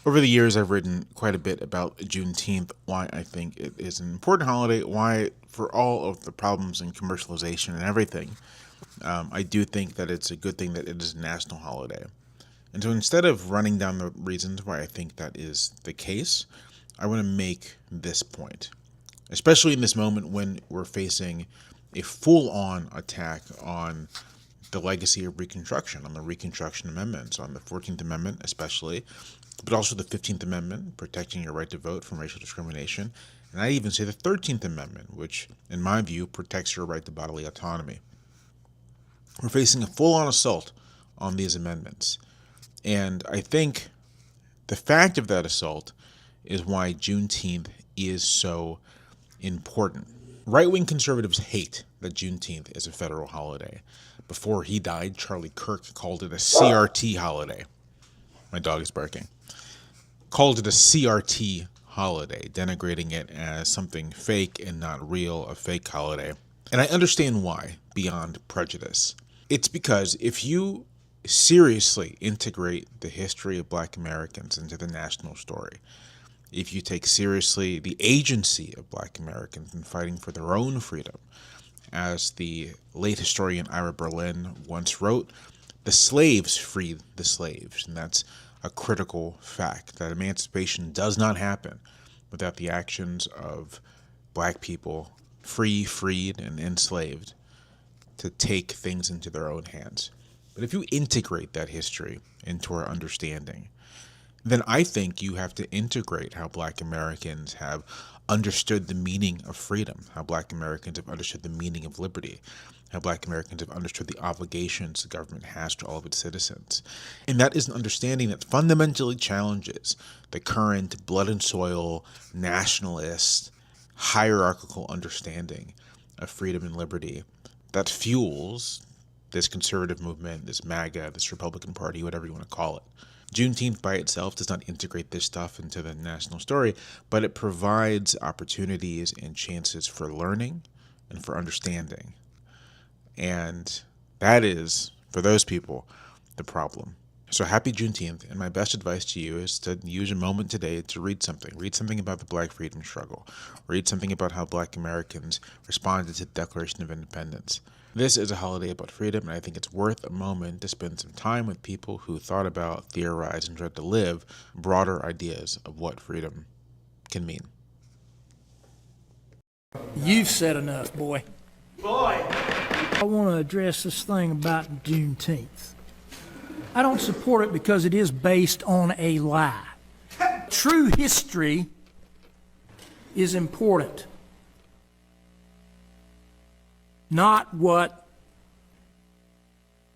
Over the years, I've written quite a bit about Juneteenth, why I think it is an important holiday, why, for all of the problems and commercialization and everything, I do think that it's a good thing that it is a national holiday. And so instead of running down the reasons why I think that is the case, I want to make this point, especially in this moment when we're facing a full on attack on the legacy of Reconstruction, on the Reconstruction Amendments, on the 14th Amendment especially, but also the 15th Amendment, protecting your right to vote from racial discrimination, and I even say the 13th Amendment, which, in my view, protects your right to bodily autonomy. We're facing a full-on assault on these amendments, and I think the fact of that assault is why Juneteenth is so important. Right-wing conservatives hate that Juneteenth is a federal holiday. Before he died, Charlie Kirk called it a CRT holiday. My dog is barking. Called it a CRT holiday, denigrating it as something fake and not real, a fake holiday. And I understand why, beyond prejudice. It's because if you seriously integrate the history of Black Americans into the national story, if you take seriously the agency of Black Americans in fighting for their own freedom, as the late historian Ira Berlin once wrote, the slaves freed the slaves, and that's a critical fact, that emancipation does not happen without the actions of Black people, free, freed, and enslaved, to take things into their own hands. But if you integrate that history into our understanding, then I think you have to integrate how Black Americans have understood the meaning of freedom, how Black Americans have understood the meaning of liberty, how Black Americans have understood the obligations the government has to all of its citizens. And that is an understanding that fundamentally challenges the current blood and soil, nationalist, hierarchical understanding of freedom and liberty that fuels this conservative movement, this MAGA, this Republican Party, whatever you want to call it. Juneteenth by itself does not integrate this stuff into the national story, but it provides opportunities and chances for learning and for understanding. And that is, for those people, the problem. So happy Juneteenth, and my best advice to you is to use a moment today to read something. Read something about the Black freedom struggle. Read something about how Black Americans responded to the Declaration of Independence. This is a holiday about freedom, and I think it's worth a moment to spend some time with people who thought about, theorized, and tried to live broader ideas of what freedom can mean. You've said enough, boy. I want to address this thing about Juneteenth. I don't support it because it is based on a lie. True history is important, not what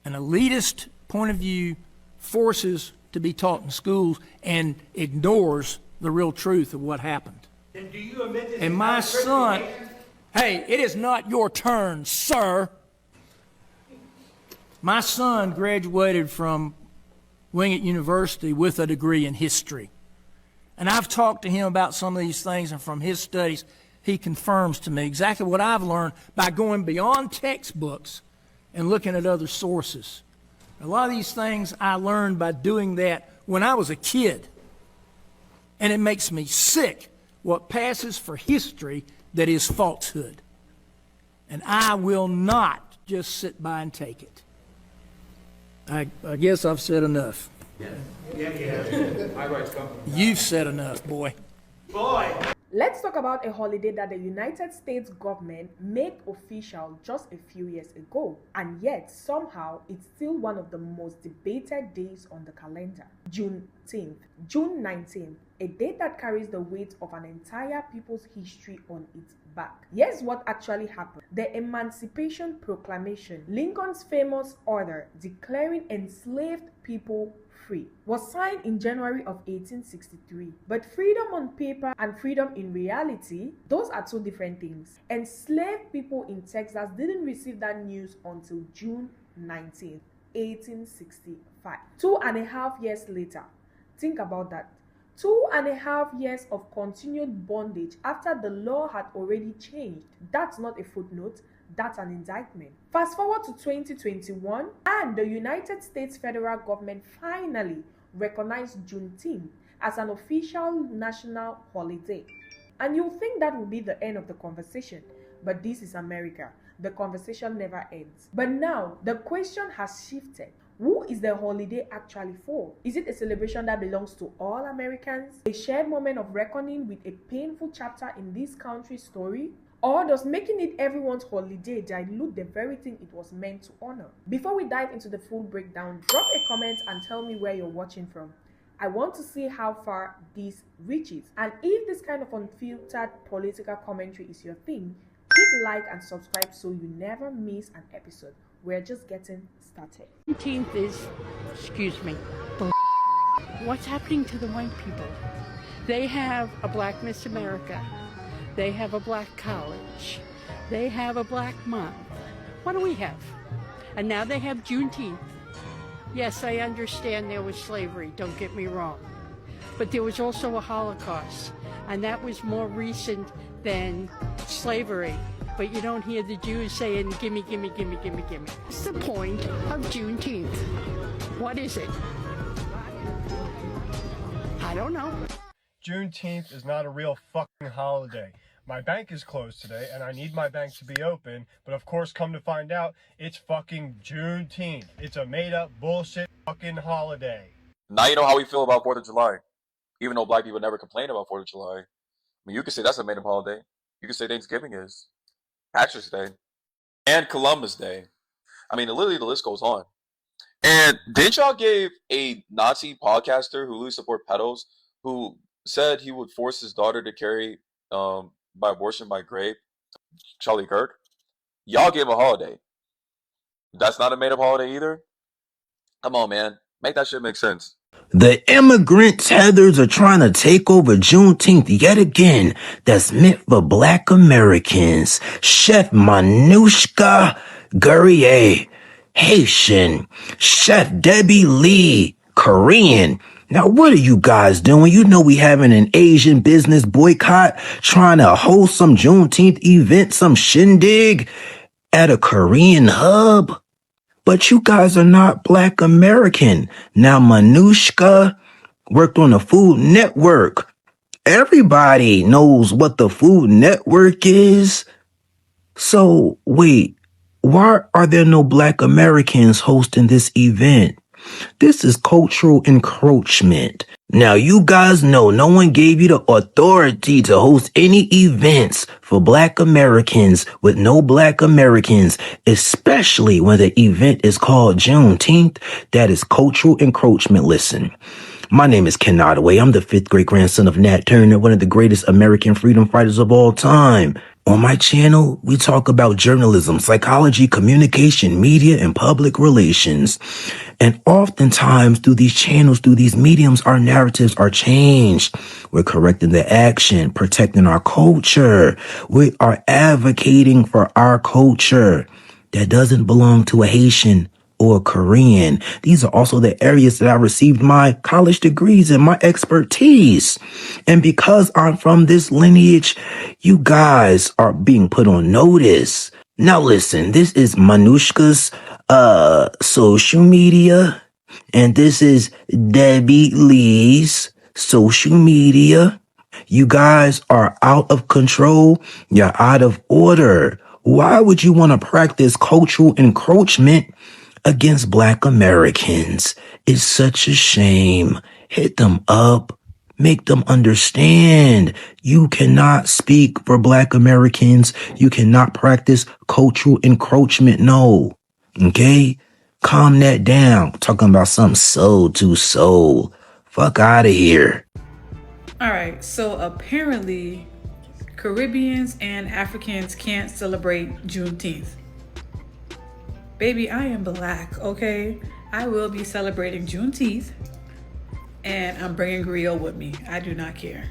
an elitist point of view forces to be taught in schools and ignores the real truth of what happened. Then do you admit this? And my son, hey, it is not your turn, sir. My son graduated from Wingate University with a degree in history. And I've talked to him about some of these things, and from his studies, he confirms to me exactly what I've learned by going beyond textbooks and looking at other sources. A lot of these things I learned by doing that when I was a kid. And it makes me sick what passes for history that is falsehood. And I will not just sit by and take it. I guess I've said enough. You've said enough, boy. Let's talk about a holiday that the United States government made official just a few years ago, and yet somehow it's still one of the most debated days on the calendar. Juneteenth, June 19th, a date that carries the weight of an entire people's history on its back. Here's what actually happened. The Emancipation Proclamation, Lincoln's famous order declaring enslaved people free, was signed in January of 1863. But freedom on paper and freedom in reality, those are two different things. Enslaved people in Texas didn't receive that news until June 19th, 1865. 2.5 years later. Think about that. 2.5 years of continued bondage after the law had already changed. That's not a footnote. That's an indictment. Fast forward to 2021, and the United States federal government finally recognized Juneteenth as an official national holiday. And you'll think that will be the end of the conversation, but this is America. The conversation never ends. But now, the question has shifted. Who is the holiday actually for? Is it a celebration that belongs to all Americans? A shared moment of reckoning with a painful chapter in this country's story? Or does making it everyone's holiday dilute the very thing it was meant to honor? Before we dive into the full breakdown, drop a comment and tell me where you're watching from. I want to see how far this reaches. And if this kind of unfiltered political commentary is your thing, hit like and subscribe so you never miss an episode. We're just getting started. Juneteenth is, excuse me, what's happening to the white people? They have a Black Miss America. They have a Black college. They have a Black month. What do we have? And now they have Juneteenth. Yes, I understand there was slavery, don't get me wrong. But there was also a Holocaust, and that was more recent than slavery. But you don't hear the Jews saying, gimme, gimme, gimme, gimme, gimme. What's the point of Juneteenth? What is it? I don't know. Juneteenth is not a real fucking holiday. My bank is closed today, and I need my bank to be open, but of course, come to find out, it's fucking Juneteenth. It's a made-up bullshit fucking holiday. Now you know how we feel about 4th of July. Even though black people never complain about 4th of July. I mean, you could say that's a made-up holiday. You could say Thanksgiving is. Patrick's Day. And Columbus Day. I mean, literally the list goes on. And didn't y'all give a Nazi podcaster who really support pedos, who said he would force his daughter to carry by abortion by grape, Charlie Kirk? Y'all gave a holiday. That's not a made-up holiday either? Come on, man. Make that shit make sense. The immigrant tethers are trying to take over Juneteenth yet again. That's meant for Black Americans. Chef Manushka Guerrier, Haitian. Chef Debbie Lee, Korean. Now, what are you guys doing? You know we having an Asian business boycott, trying to host some Juneteenth event, some shindig at a Korean hub. But you guys are not Black American. Now, Manushka worked on the Food Network. Everybody knows what the Food Network is. So, wait, why are there no Black Americans hosting this event? This is cultural encroachment. Now, you guys know no one gave you the authority to host any events for Black Americans with no Black Americans, especially when the event is called Juneteenth. That is cultural encroachment. Listen, my name is Ken Ottaway. I'm the 5th great grandson of Nat Turner, one of the greatest American freedom fighters of all time. On my channel, we talk about journalism, psychology, communication, media, and public relations. And oftentimes through these channels, through these mediums, our narratives are changed. We're correcting the action, protecting our culture. We are advocating for our culture that doesn't belong to a Haitian or Korean. These are also the areas that I received my college degrees and my expertise. And because I'm from this lineage, you guys are being put on notice. Now listen, this is Manushka's social media, and this is Debbie Lee's social media. You guys are out of control. You're out of order. Why would you want to practice cultural encroachment against Black Americans? It's such a shame. Hit them up. Make them understand. You cannot speak for Black Americans. You cannot practice cultural encroachment. No. Okay? Calm that down. Talking about some soul to soul. Fuck out of here. All right, so apparently Caribbeans and Africans can't celebrate Juneteenth. Baby, I am Black, okay? I will be celebrating Juneteenth, and I'm bringing griot with me. I do not care.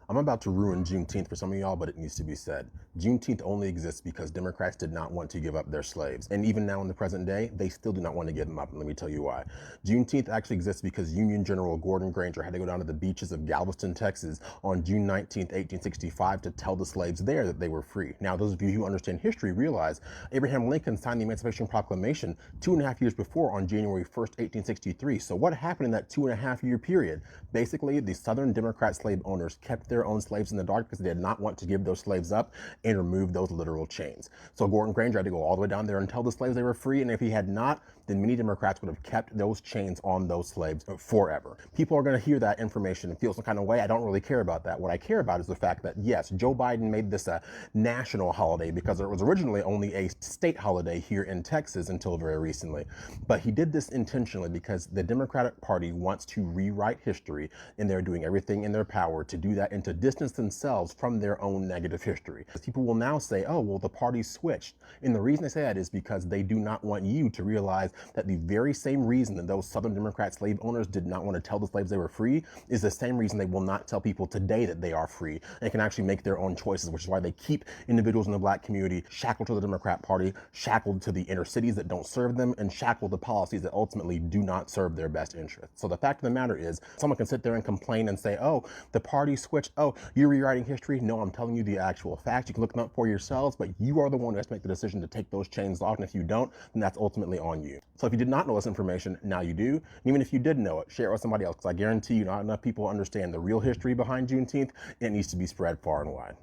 I'm about to ruin Juneteenth for some of y'all, but it needs to be said. Juneteenth only exists because Democrats did not want to give up their slaves. And even now in the present day, they still do not want to give them up. And let me tell you why. Juneteenth actually exists because Union General Gordon Granger had to go down to the beaches of Galveston, Texas on June 19th, 1865 to tell the slaves there that they were free. Now, those of you who understand history realize Abraham Lincoln signed the Emancipation Proclamation 2.5 years before on January 1st, 1863. So what happened in that 2.5 year period? Basically, the Southern Democrat slave owners kept their own slaves in the dark because they did not want to give those slaves up and remove those literal chains. So Gordon Granger had to go all the way down there and tell the slaves they were free, and if he had not, then many Democrats would have kept those chains on those slaves forever. People are going to hear that information and feel some kind of way. I don't really care about that. What I care about is the fact that, yes, Joe Biden made this a national holiday because it was originally only a state holiday here in Texas until very recently. But he did this intentionally because the Democratic Party wants to rewrite history, and they're doing everything in their power to do that and to distance themselves from their own negative history. People will now say, oh, well, the party switched. And the reason they say that is because they do not want you to realize that the very same reason that those Southern Democrat slave owners did not want to tell the slaves they were free is the same reason they will not tell people today that they are free and can actually make their own choices, which is why they keep individuals in the Black community shackled to the Democrat Party, shackled to the inner cities that don't serve them, and shackled to policies that ultimately do not serve their best interests. So the fact of the matter is, someone can sit there and complain and say, oh, the party switched, oh, you're rewriting history. No, I'm telling you the actual facts. You can look them up for yourselves, but you are the one who has to make the decision to take those chains off, and if you don't, then that's ultimately on you. So if you did not know this information, now you do. And even if you did know it, share it with somebody else, because I guarantee you not enough people understand the real history behind Juneteenth, and it needs to be spread far and wide.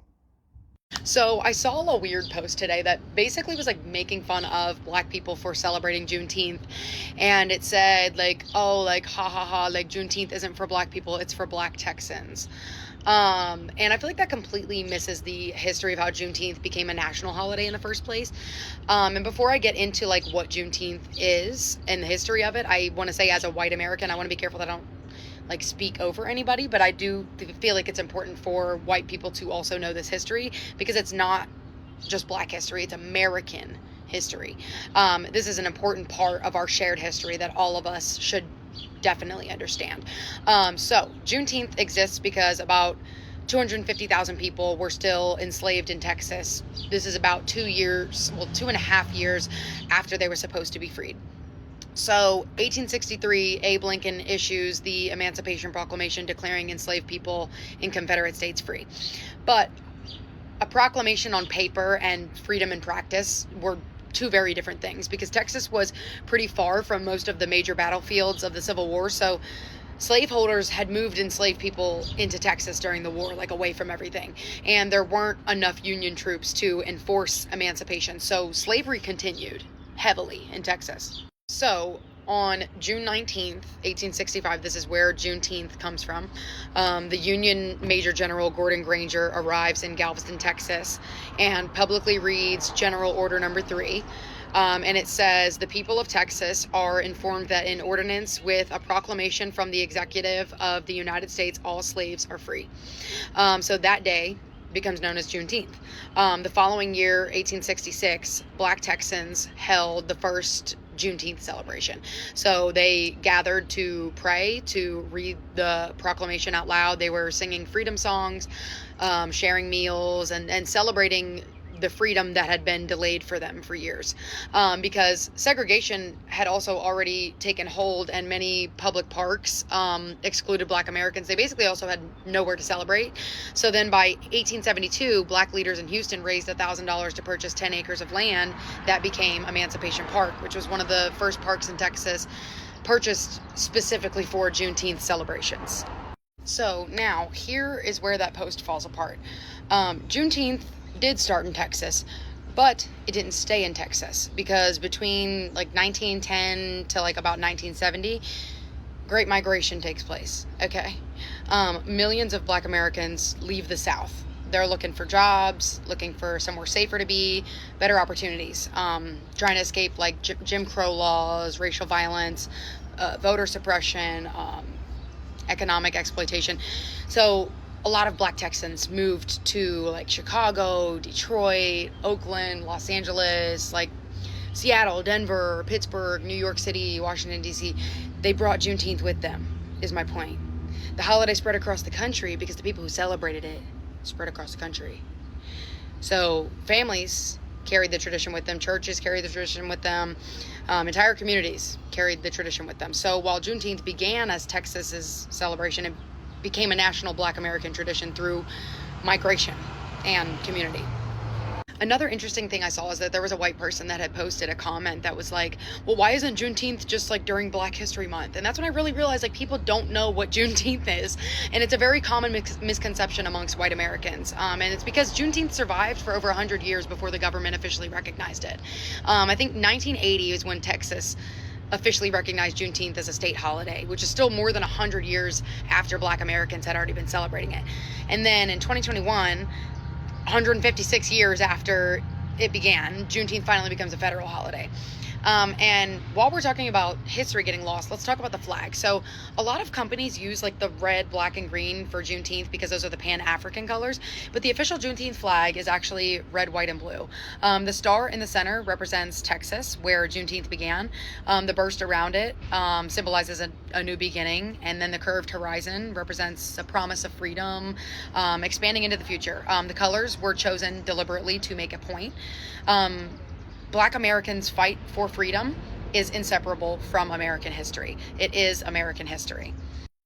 So I saw a weird post today that basically was like making fun of Black people for celebrating Juneteenth. And it said like, oh, like, ha ha ha, like Juneteenth isn't for Black people, it's for Black Texans. And I feel like that completely misses the history of how Juneteenth became a national holiday in the first place. And before I get into like what Juneteenth is and the history of it, I want to say as a white American, I want to be careful that I don't like speak over anybody, but I do feel like it's important for white people to also know this history because it's not just Black history, it's American history. This is an important part of our shared history that all of us should definitely understand. So Juneteenth exists because about 250,000 people were still enslaved in Texas. This is about 2.5 years after they were supposed to be freed. So 1863, Abe Lincoln issues the Emancipation Proclamation declaring enslaved people in Confederate states free. But a proclamation on paper and freedom in practice were two very different things because Texas was pretty far from most of the major battlefields of the Civil War. So slaveholders had moved enslaved people into Texas during the war, like away from everything. And there weren't enough Union troops to enforce emancipation. So slavery continued heavily in Texas. So on June 19th, 1865, this is where Juneteenth comes from. The Union Major General Gordon Granger arrives in Galveston, Texas, and publicly reads General Order Number 3. And it says, the people of Texas are informed that in ordinance with a proclamation from the executive of the United States, all slaves are free. So that day becomes known as Juneteenth. The following year, 1866, Black Texans held the first Juneteenth celebration. So they gathered to pray, to read the proclamation out loud. They were singing freedom songs, sharing meals, and celebrating the freedom that had been delayed for them for years. Because segregation had also already taken hold and many public parks excluded Black Americans. They basically also had nowhere to celebrate. So then by 1872, Black leaders in Houston raised $1,000 to purchase 10 acres of land that became Emancipation Park, which was one of the first parks in Texas purchased specifically for Juneteenth celebrations. So now here is where that post falls apart. Juneteenth did start in Texas, but it didn't stay in Texas because between like 1910 to like about 1970, Great Migration takes place. Okay. Millions of Black Americans leave the South. They're looking for jobs, looking for somewhere safer to be, better opportunities, trying to escape like Jim Crow laws, racial violence, voter suppression, economic exploitation. So a lot of Black Texans moved to like Chicago, Detroit, Oakland, Los Angeles, like Seattle, Denver, Pittsburgh, New York City, Washington, D.C. They brought Juneteenth with them, is my point. The holiday spread across the country because the people who celebrated it spread across the country. So families carried the tradition with them, churches carried the tradition with them, entire communities carried the tradition with them. So while Juneteenth began as Texas's celebration, it became a national Black American tradition through migration and community. Another interesting thing I saw is that there was a white person that had posted a comment that was like, well, why isn't Juneteenth just like during Black History Month? And that's when I really realized like people don't know what Juneteenth is. And it's a very common misconception amongst white Americans. And it's because Juneteenth survived for over 100 years before the government officially recognized it. I think 1980 is when Texas officially recognized Juneteenth as a state holiday, which is still more than 100 years after Black Americans had already been celebrating it. And then in 2021, 156 years after it began, Juneteenth finally becomes a federal holiday. And while we're talking about history getting lost, let's talk about the flag. So a lot of companies use like the red, black, and green for Juneteenth because those are the Pan-African colors. But the official Juneteenth flag is actually red, white, and blue. The star in the center represents Texas, where Juneteenth began. The burst around it symbolizes a new beginning. And then the curved horizon represents a promise of freedom, expanding into the future. The colors were chosen deliberately to make a point. Black Americans' fight for freedom is inseparable from American history. It is American history.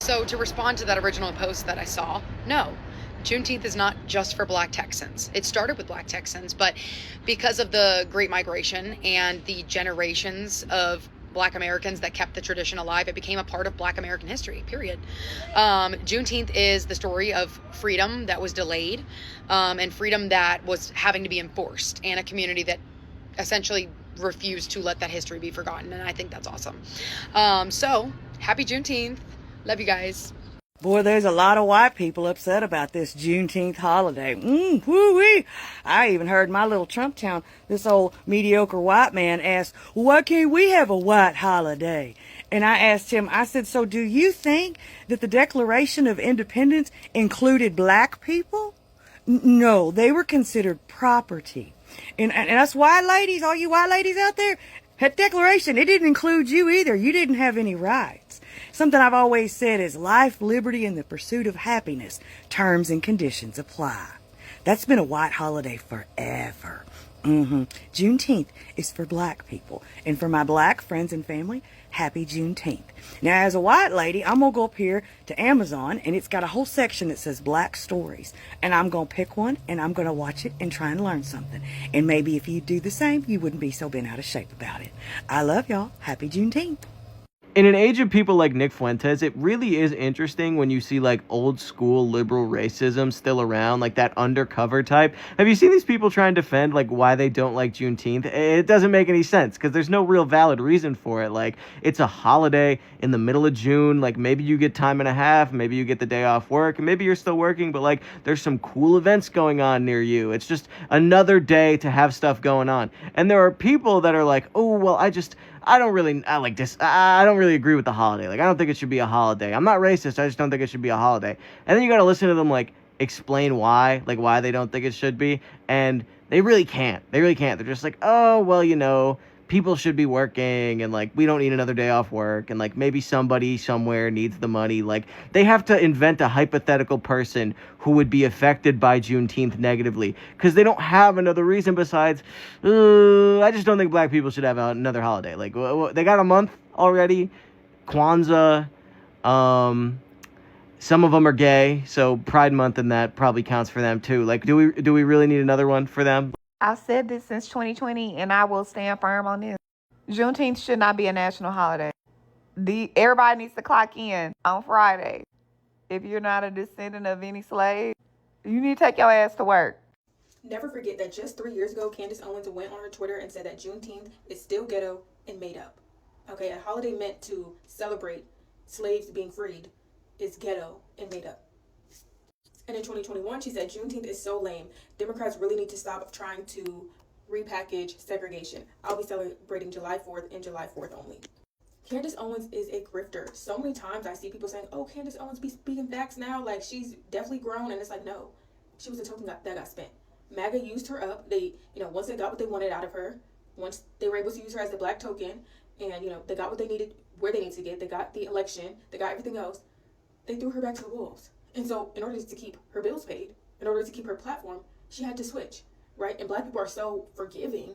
So to respond to that original post that I saw, no, Juneteenth is not just for Black Texans. It started with Black Texans, but because of the Great Migration and the generations of Black Americans that kept the tradition alive, it became a part of Black American history, period. Juneteenth is the story of freedom that was delayed, and freedom that was having to be enforced, and a community that essentially refused to let that history be forgotten. And I think that's awesome. So happy Juneteenth. Love you guys. Boy, there's a lot of white people upset about this Juneteenth holiday. Woo-wee. I even heard my little Trump town, this old mediocre white man ask, why can't we have a white holiday? And I asked him, I said, so do you think that the Declaration of Independence included black people? No, they were considered property. And us white ladies, all you white ladies out there, that declaration, it didn't include you either. You didn't have any rights. Something I've always said is life, liberty, and the pursuit of happiness. Terms and conditions apply. That's been a white holiday forever. Juneteenth is for black people. And for my black friends and family, happy Juneteenth. Now, as a white lady, I'm going to go up here to Amazon, and it's got a whole section that says Black Stories. And I'm going to pick one, and I'm going to watch it and try and learn something. And maybe if you do the same, you wouldn't be so bent out of shape about it. I love y'all. Happy Juneteenth. In an age of people like Nick Fuentes, it really is interesting when you see like old school liberal racism still around, like that undercover type. Have you seen these people try and defend like why they don't like Juneteenth? It doesn't make any sense because there's no real valid reason for it. Like, it's a holiday in the middle of June. Like, maybe you get time and a half, maybe you get the day off work, and maybe you're still working, but like there's some cool events going on near you. It's just another day to have stuff going on. And there are people that are like, oh, well, I don't really agree with the holiday. Like, I don't think it should be a holiday. I'm not racist. I just don't think it should be a holiday. And then you got to listen to them, like, explain why they don't think it should be. And they really can't. They're just like, oh, well, you know, people should be working, and like we don't need another day off work, and like maybe somebody somewhere needs the money. Like, they have to invent a hypothetical person who would be affected by Juneteenth negatively because they don't have another reason besides I just don't think black people should have another holiday. Like, they got a month already. Kwanzaa, some of them are gay, so Pride Month and that probably counts for them too. Like, do we really need another one for them? I've said this since 2020, and I will stand firm on this. Juneteenth should not be a national holiday. Everybody needs to clock in on Friday. If you're not a descendant of any slave, you need to take your ass to work. Never forget that just 3 years ago, Candace Owens went on her Twitter and said that Juneteenth is still ghetto and made up. Okay, a holiday meant to celebrate slaves being freed is ghetto and made up. And in 2021, she said Juneteenth is so lame. Democrats really need to stop trying to repackage segregation. I'll be celebrating July 4th and July 4th only. Candace Owens is a grifter. So many times I see people saying, oh, Candace Owens be speaking facts now. Like, she's definitely grown. And it's like, no, she was a token that got spent. MAGA used her up. They, once they got what they wanted out of her, once they were able to use her as the black token, and, they got what they needed, where they needed to get, they got the election, they got everything else, they threw her back to the wolves. And so in order to keep her bills paid, in order to keep her platform, she had to switch. right? And black people are so forgiving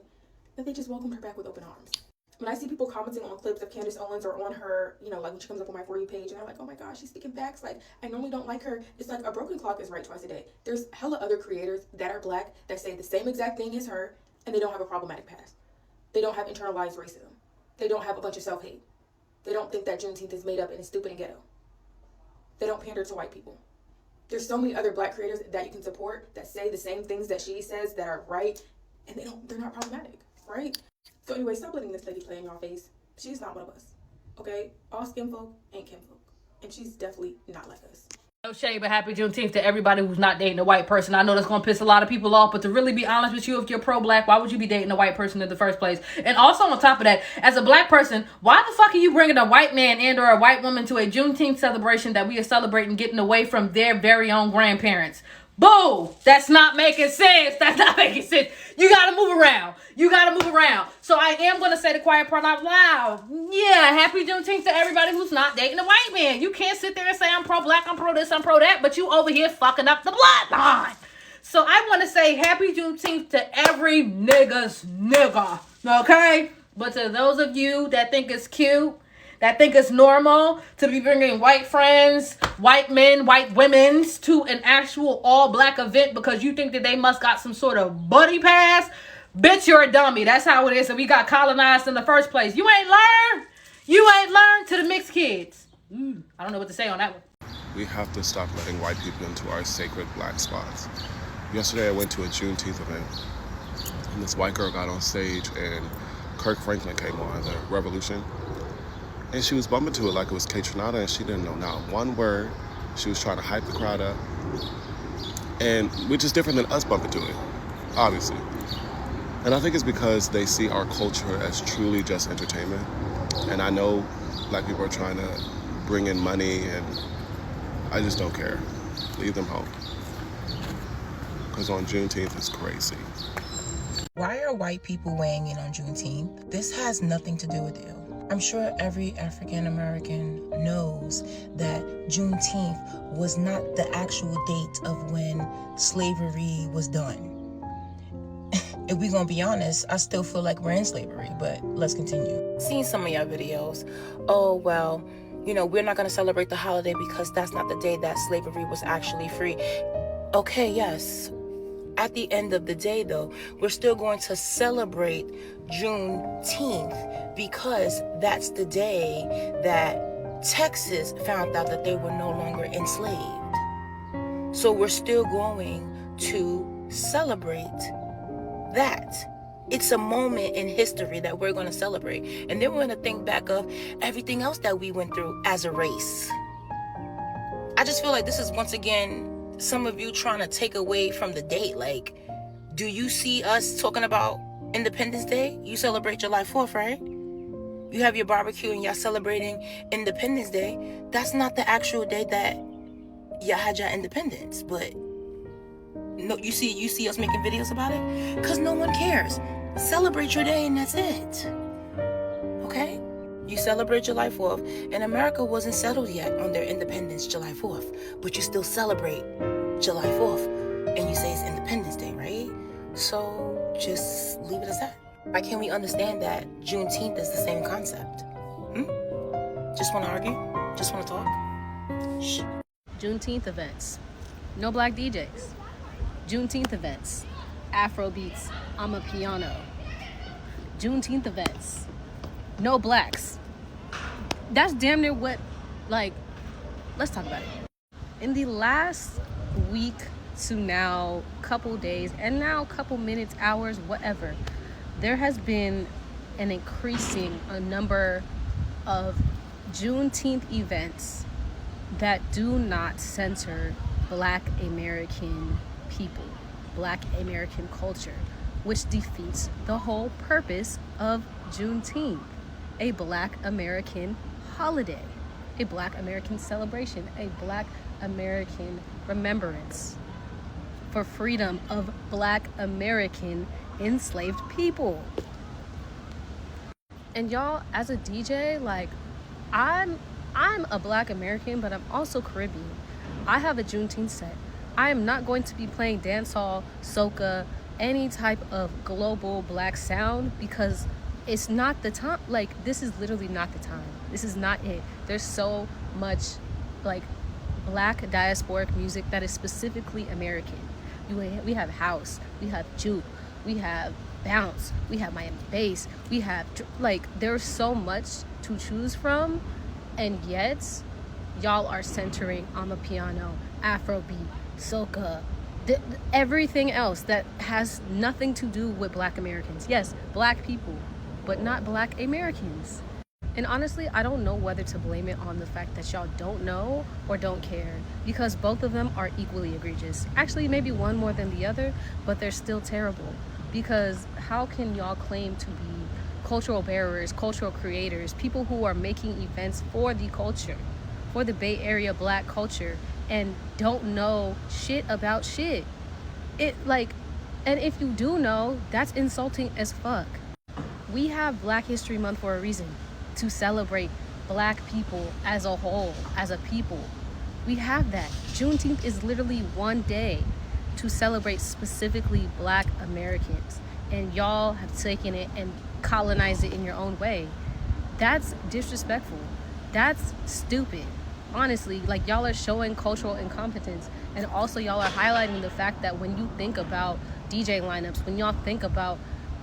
that they just welcomed her back with open arms. When I see people commenting on clips of Candace Owens or on her, you know, like when she comes up on my For You page, and they're like, oh my gosh, she's speaking facts. Like, I normally don't like her. It's like a broken clock is right twice a day. There's hella other creators that are black that say the same exact thing as her, and they don't have a problematic past. They don't have internalized racism. They don't have a bunch of self-hate. They don't think that Juneteenth is made up and is stupid and ghetto. They don't pander to white people. There's so many other black creators that you can support that say the same things that she says that are right, and they're not problematic, right? So anyway, stop letting this lady play in your face. She's not one of us, okay? All skin folk ain't kin folk, and she's definitely not like us. No shade, but happy Juneteenth to everybody who's not dating a white person. I know that's going to piss a lot of people off, but to really be honest with you, if you're pro-black, why would you be dating a white person in the first place? And also on top of that, as a black person, why the fuck are you bringing a white man and or a white woman to a Juneteenth celebration that we are celebrating getting away from their very own grandparents? Boo! That's not making sense. That's not making sense. You gotta move around. You gotta move around. So I am gonna say the quiet part out loud. Yeah, happy Juneteenth to everybody who's not dating a white man. You can't sit there and say I'm pro-black, I'm pro this, I'm pro that, but you over here fucking up the bloodline. So I want to say happy Juneteenth to every nigga's nigga, okay? But to those of you that think it's cute, that think it's normal to be bringing white friends, white men, white women's to an actual all-black event because you think that they must got some sort of buddy pass, bitch, you're a dummy. That's how it is, and we got colonized in the first place. You ain't learned. You ain't learned to the mixed kids. I don't know what to say on that one. We have to stop letting white people into our sacred black spots. Yesterday I went to a Juneteenth event, and this white girl got on stage, and Kirk Franklin came on, the Revolution. And she was bumping to it like it was K-Tronada, and she didn't know not one word. She was trying to hype the crowd up. And which is different than us bumping to it, obviously. And I think it's because they see our culture as truly just entertainment. And I know black people are trying to bring in money, and I just don't care. Leave them home. Because on Juneteenth, it's crazy. Why are white people weighing in on Juneteenth? This has nothing to do with you. I'm sure every African American knows that Juneteenth was not the actual date of when slavery was done. If we're gonna be honest, I still feel like we're in slavery, but let's continue. Seen some of your videos. Oh, well, you know, we're not gonna celebrate the holiday because that's not the day that slavery was actually free. Okay, yes. At the end of the day, though, we're still going to celebrate Juneteenth because that's the day that Texas found out that they were no longer enslaved. So we're still going to celebrate that. It's a moment in history that we're going to celebrate. And then we're going to think back of everything else that we went through as a race. I just feel like this is, once again, some of you trying to take away from the date. Like, do you see us talking about Independence Day? You celebrate July 4th, right? You have your barbecue and y'all celebrating Independence Day. That's not the actual day that y'all had your independence. But no, you see us making videos about it? Because no one cares. Celebrate your day and that's it. Okay? You celebrate July 4th, and America wasn't settled yet on their independence July 4th, but you still celebrate July 4th, and you say it's Independence Day, right? So just leave it as that. Why can't we understand that Juneteenth is the same concept? Just want to argue? Just want to talk? Shh. Juneteenth events. No black DJs. Juneteenth events. Afro beats. I'm a piano. Juneteenth events. No blacks. That's damn near what, like, let's talk about it. In the last week to now, couple days, and now couple minutes, hours, whatever, there has been an increasing number of Juneteenth events that do not center Black American people, Black American culture, which defeats the whole purpose of Juneteenth. A Black American holiday, a Black American celebration, a Black American remembrance for freedom of Black American enslaved people. And y'all, as a DJ, like, I'm a Black American, but I'm also Caribbean. I have a Juneteenth set. I am not going to be playing dancehall, soca, any type of global black sound because it's not the time. Like, this is literally not the time. This is not it. There's so much like black diasporic music that is specifically American. We have house, we have juke, we have bounce, we have Miami bass, we have like, there's so much to choose from, and yet y'all are centering on the piano, Afrobeat, soca, everything else that has nothing to do with black Americans. Yes, black people, but not black Americans. And honestly, I don't know whether to blame it on the fact that y'all don't know or don't care, because both of them are equally egregious. Actually, maybe one more than the other, but they're still terrible. Because how can y'all claim to be cultural bearers, cultural creators, people who are making events for the culture, for the Bay Area black culture, and don't know shit about shit? And if you do know, that's insulting as fuck. We have Black History Month for a reason, to celebrate black people as a whole, as a people. We have that. Juneteenth is literally one day to celebrate specifically black Americans, and y'all have taken it and colonized it in your own way. That's disrespectful. That's stupid. Honestly, like, y'all are showing cultural incompetence, and also y'all are highlighting the fact that when you think about DJ lineups, when y'all think about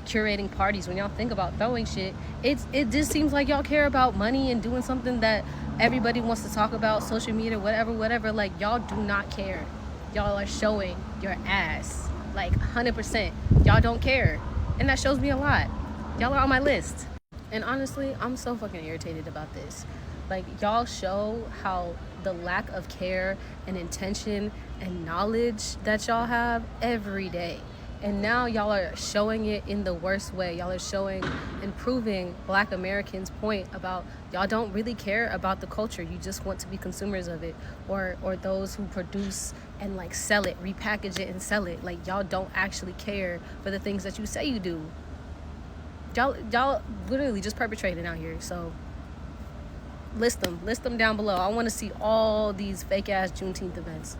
curating parties, when y'all think about throwing shit, it just seems like y'all care about money and doing something that everybody wants to talk about, social media, whatever. Like, y'all do not care. Y'all are showing your ass, like 100%. Y'all don't care, and that shows me a lot. Y'all are on my list, and honestly, I'm so fucking irritated about this. Like, y'all show how the lack of care and intention and knowledge that y'all have every day. And now y'all are showing it in the worst way. Y'all are showing and proving black Americans' point about y'all don't really care about the culture. You just want to be consumers of it, or those who produce and like sell it, repackage it and sell it. Like, y'all don't actually care for the things that you say you do. Y'all literally just perpetrating out here. So list them down below. I want to see all these fake ass Juneteenth events.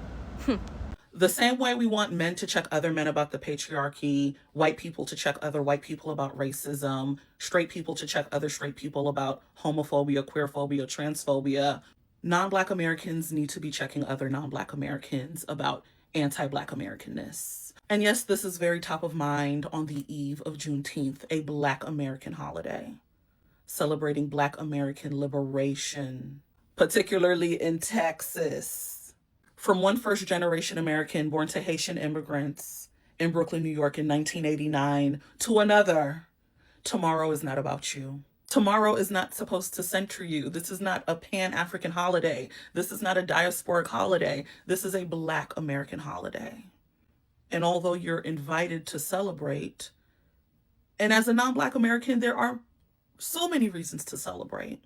The same way we want men to check other men about the patriarchy, white people to check other white people about racism, straight people to check other straight people about homophobia, queerphobia, transphobia, non-Black Americans need to be checking other non-Black Americans about anti-Black Americanness. And yes, this is very top of mind on the eve of Juneteenth, a Black American holiday, celebrating Black American liberation, particularly in Texas. From one first-generation American born to Haitian immigrants in Brooklyn, New York in 1989 to another, tomorrow is not about you. Tomorrow is not supposed to center you. This is not a Pan-African holiday. This is not a diasporic holiday. This is a Black American holiday. And although you're invited to celebrate, and as a non-Black American, there are so many reasons to celebrate.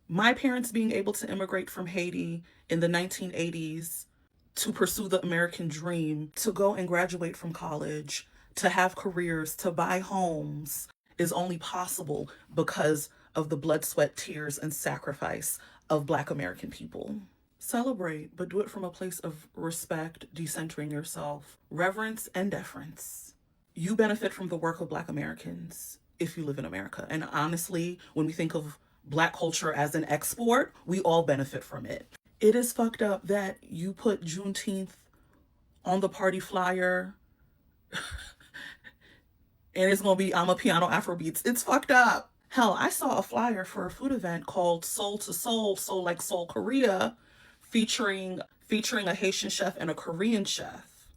My parents being able to immigrate from Haiti in the 1980s to pursue the American dream, to go and graduate from college, to have careers, to buy homes, is only possible because of the blood, sweat, tears, and sacrifice of Black American people. Celebrate, but do it from a place of respect, decentering yourself, reverence, and deference. You benefit from the work of Black Americans if you live in America. And honestly, when we think of Black culture as an export, we all benefit from it. It is fucked up that you put Juneteenth on the party flyer and it's gonna be I'm a Piano Afrobeats. It's fucked up. Hell, I saw a flyer for a food event called Soul to Soul, Soul like Seoul Korea, featuring a Haitian chef and a Korean chef.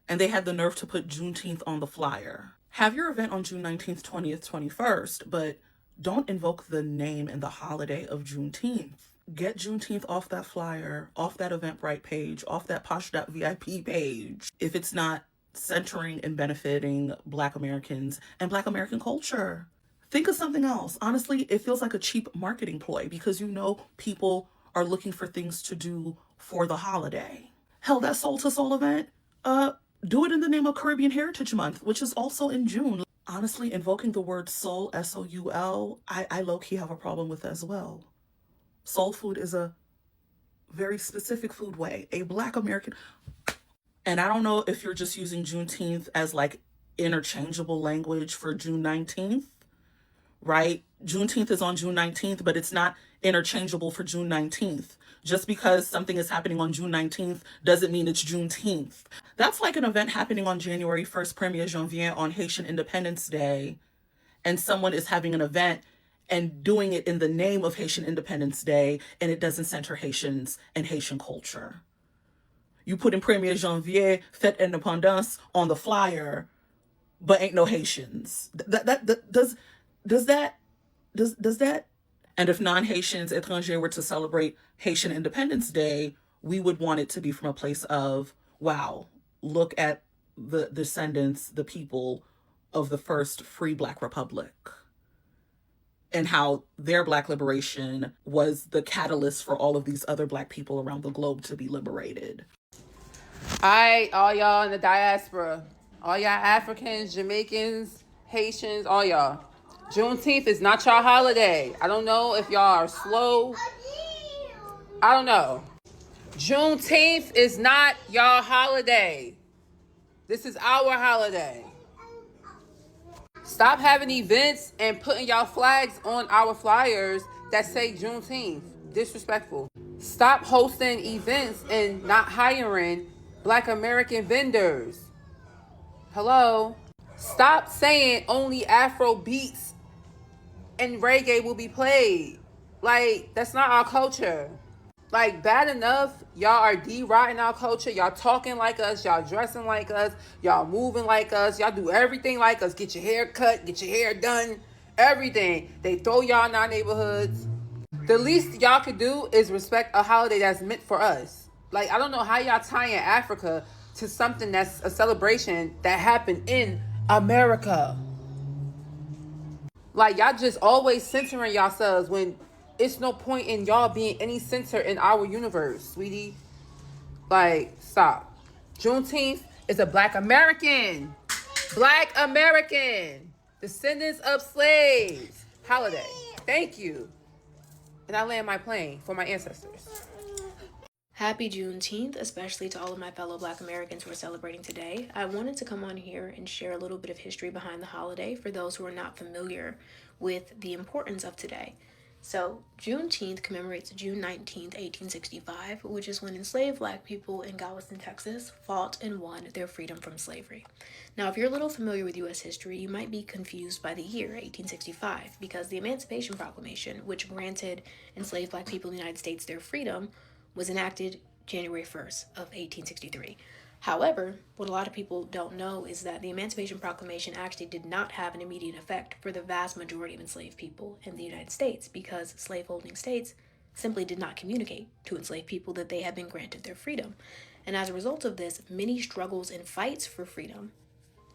And they had the nerve to put Juneteenth on the flyer. Have your event on June 19th, 20th, 21st, but don't invoke the name and the holiday of Juneteenth. Get Juneteenth off that flyer, off that Eventbrite page, off that Posh.VIP page, if it's not centering and benefiting Black Americans and Black American culture. Think of something else. Honestly, it feels like a cheap marketing ploy because you know people are looking for things to do for the holiday. Hell, that Soul to Soul event, do it in the name of Caribbean Heritage Month, which is also in June. Honestly, invoking the word soul, S-O-U-L, I low-key have a problem with as well. Soul food is a very specific food way, a Black American. And I don't know if you're just using Juneteenth as like interchangeable language for June 19th, right? Juneteenth is on June 19th, but it's not interchangeable for June 19th. Just because something is happening on June 19th doesn't mean it's Juneteenth. That's like an event happening on January 1st, 1er Janvier, on Haitian Independence Day, and someone is having an event and doing it in the name of Haitian Independence Day, and it doesn't center Haitians and Haitian culture. You put in 1er Janvier, Fête Indépendance on the flyer, but ain't no Haitians. Does that? And if non-Haitians, étrangers, were to celebrate Haitian Independence Day, we would want it to be from a place of, wow, look at the descendants, the people of the first free Black Republic, and how their Black liberation was the catalyst for all of these other Black people around the globe to be liberated. All y'all in the diaspora, all y'all Africans, Jamaicans, Haitians, all y'all. Juneteenth is not y'all holiday. I don't know if y'all are slow. I don't know. Juneteenth is not y'all holiday. This is our holiday. Stop having events and putting y'all flags on our flyers that say Juneteenth. Disrespectful. Stop hosting events and not hiring Black American vendors. Hello? Stop saying only Afro beats and reggae will be played. Like, that's not our culture. Like, bad enough, y'all are de-rotting our culture. Y'all talking like us. Y'all dressing like us. Y'all moving like us. Y'all do everything like us. Get your hair cut. Get your hair done. Everything. They throw y'all in our neighborhoods. The least y'all could do is respect a holiday that's meant for us. Like, I don't know how y'all tying Africa to something that's a celebration that happened in America. Like, y'all just always censoring yourselves when it's no point in y'all being any censor in our universe, sweetie. Like, stop. Juneteenth is a Black American, descendants of slaves holiday. Thank you. And I land my plane for my ancestors. Happy Juneteenth, especially to all of my fellow Black Americans who are celebrating today. I wanted to come on here and share a little bit of history behind the holiday for those who are not familiar with the importance of today. So, Juneteenth commemorates June 19th, 1865, which is when enslaved Black people in Galveston, Texas, fought and won their freedom from slavery. Now, if you're a little familiar with U.S. history, you might be confused by the year, 1865, because the Emancipation Proclamation, which granted enslaved Black people in the United States their freedom, was enacted January 1st of 1863. However, what a lot of people don't know is that the Emancipation Proclamation actually did not have an immediate effect for the vast majority of enslaved people in the United States because slaveholding states simply did not communicate to enslaved people that they had been granted their freedom. And as a result of this, many struggles and fights for freedom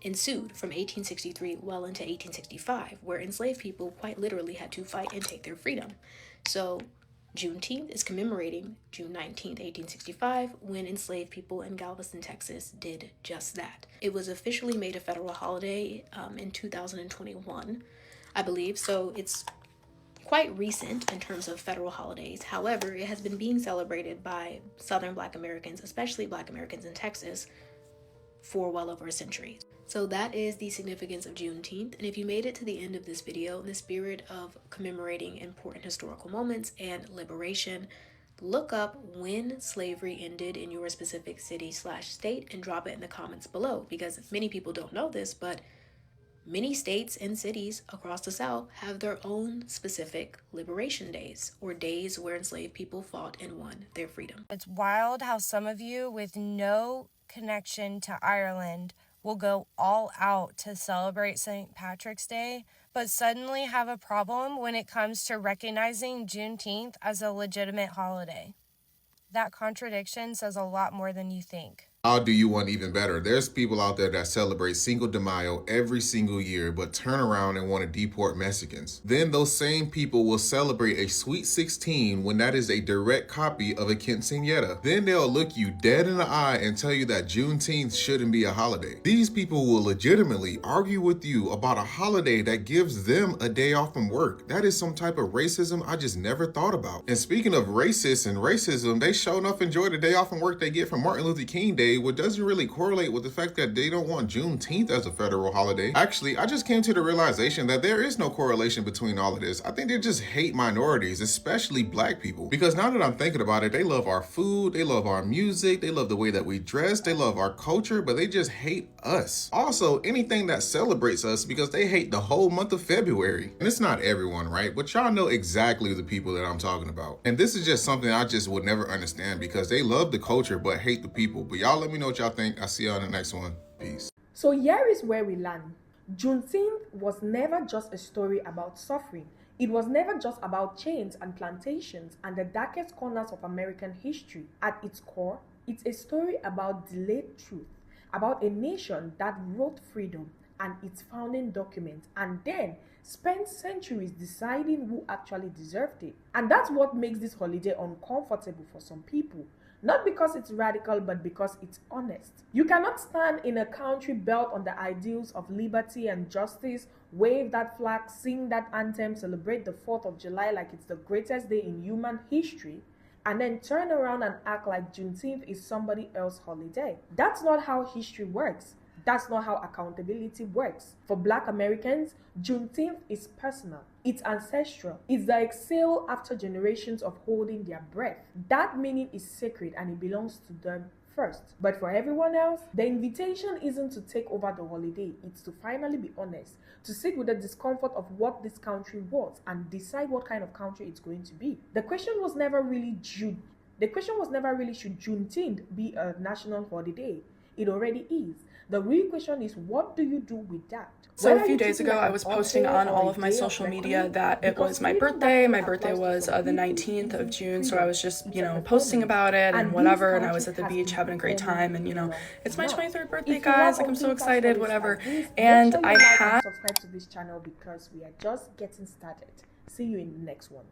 ensued from 1863 well into 1865, where enslaved people quite literally had to fight and take their freedom. So Juneteenth is commemorating June 19th, 1865, when enslaved people in Galveston, Texas did just that. It was officially made a federal holiday in 2021, I believe, so it's quite recent in terms of federal holidays. However, it has been being celebrated by Southern Black Americans, especially Black Americans in Texas, for well over a century. So that is the significance of Juneteenth, and if you made it to the end of this video in the spirit of commemorating important historical moments and liberation, look up when slavery ended in your specific city/state and drop it in the comments below, because many people don't know this, but many states and cities across the South have their own specific liberation days, or days where enslaved people fought and won their freedom. It's wild how some of you with no connection to Ireland will go all out to celebrate St. Patrick's Day, but suddenly have a problem when it comes to recognizing Juneteenth as a legitimate holiday. That contradiction says a lot more than you think. I'll do you one even better. There's people out there that celebrate Cinco de Mayo every single year, but turn around and want to deport Mexicans. Then those same people will celebrate a Sweet 16 when that is a direct copy of a quinceañera. Then they'll look you dead in the eye and tell you that Juneteenth shouldn't be a holiday. These people will legitimately argue with you about a holiday that gives them a day off from work. That is some type of racism I just never thought about. And speaking of racists and racism, they sure enough enjoy the day off from work they get from Martin Luther King Day holiday, what doesn't really correlate with the fact that they don't want Juneteenth as a federal holiday. Actually, I just came to the realization that there is no correlation between all of this. I think they just hate minorities, especially black people. Because now that I'm thinking about it, they love our food, they love our music, they love the way that we dress, they love our culture, but they just hate us. Also, anything that celebrates us, because they hate the whole month of February. And it's not everyone, right? But y'all know exactly the people that I'm talking about. And this is just something I just would never understand, because they love the culture but hate the people. But y'all let me know what y'all think. I'll see y'all in the next one. Peace. So here is where we land. Juneteenth was never just a story about suffering. It was never just about chains and plantations and the darkest corners of American history. At its core, it's a story about delayed truth, about a nation that wrote freedom and its founding documents and then spent centuries deciding who actually deserved it. And that's what makes this holiday uncomfortable for some people. Not because it's radical, but because it's honest. You cannot stand in a country built on the ideals of liberty and justice, wave that flag, sing that anthem, celebrate the 4th of July like it's the greatest day in human history, and then turn around and act like Juneteenth is somebody else's holiday. That's not how history works. That's not how accountability works. For Black Americans, Juneteenth is personal. It's ancestral. It's the exhale after generations of holding their breath. That meaning is sacred and it belongs to them first. But for everyone else, the invitation isn't to take over the holiday. It's to finally be honest, to sit with the discomfort of what this country was and decide what kind of country it's going to be. The question was never really should Juneteenth be a national holiday? It already is. The real question is, what do you do with that? So a few days ago, I was posting on all of my social media that it was my birthday. My birthday was the 19th of June, so I was just, posting about it and whatever, and I was at the beach having a great time, and, it's my 23rd birthday, guys, like, I'm so excited, whatever, and I had... Subscribe to this channel because we are just getting started. See you in the next one.